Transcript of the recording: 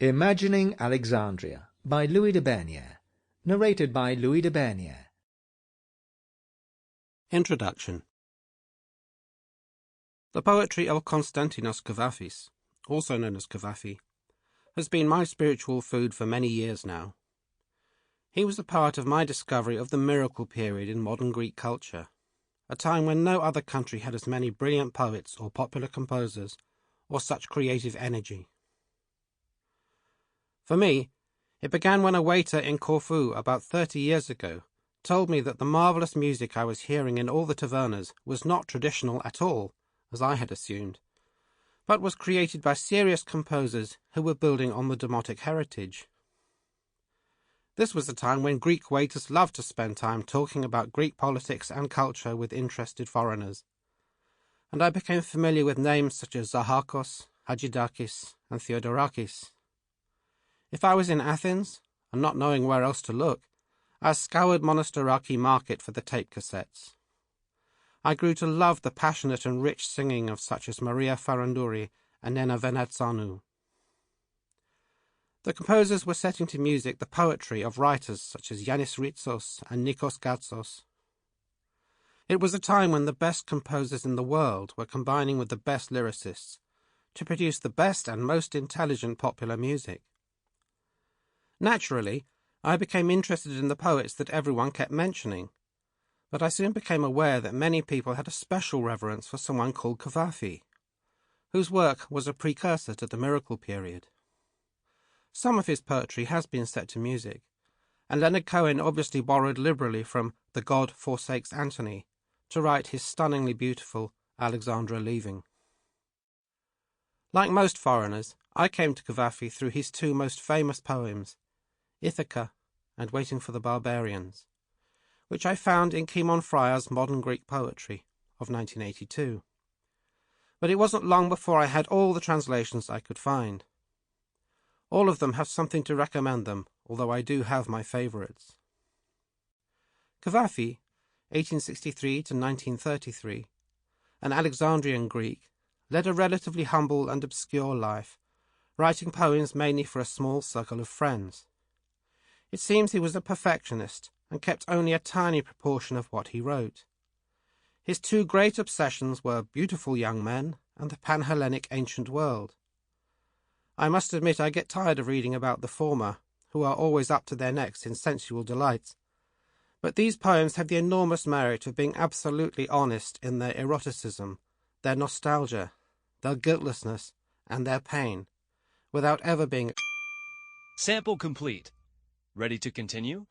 Imagining Alexandria by Louis de Bernières. Narrated by Louis de Bernières. Introduction. The poetry of Konstantinos Kavafis, also known as Kavafi, has been my spiritual food for many years now. He was a part of my discovery of the miracle period in modern Greek culture, a time when no other country had as many brilliant poets or popular composers or such creative energy. For me, it began when a waiter in Corfu about 30 years ago told me that the marvellous music I was hearing in all the tavernas was not traditional at all, as I had assumed, but was created by serious composers who were building on the Demotic heritage. This was a time when Greek waiters loved to spend time talking about Greek politics and culture with interested foreigners, and I became familiar with names such as Zahakos, Hagidakis, and Theodorakis. If I was in Athens, and not knowing where else to look, I scoured Monastiraki Market for the tape cassettes. I grew to love the passionate and rich singing of such as Maria Farandouri and Nena Venatsanu. The composers were setting to music the poetry of writers such as Yanis Ritsos and Nikos Gatsos. It was a time when the best composers in the world were combining with the best lyricists to produce the best and most intelligent popular music. Naturally, I became interested in the poets that everyone kept mentioning, but I soon became aware that many people had a special reverence for someone called Kavafi, whose work was a precursor to the miracle period. Some of his poetry has been set to music, and Leonard Cohen obviously borrowed liberally from The God Forsakes Antony to write his stunningly beautiful Alexandria Leaving. Like most foreigners, I came to Kavafi through his two most famous poems, Ithaca and Waiting for the Barbarians, which I found in Kimon Fryer's Modern Greek Poetry of 1982. But it wasn't long before I had all the translations I could find. All of them have something to recommend them, although I do have my favourites. Kavafi, 1863 to 1933, an Alexandrian Greek, led a relatively humble and obscure life, writing poems mainly for a small circle of friends. It seems he was a perfectionist and kept only a tiny proportion of what he wrote. His two great obsessions were beautiful young men and the Pan-Hellenic ancient world. I must admit I get tired of reading about the former, who are always up to their necks in sensual delights, but these poems have the enormous merit of being absolutely honest in their eroticism, their nostalgia, their guiltlessness, and their pain, without ever being... Sample complete. Ready to continue?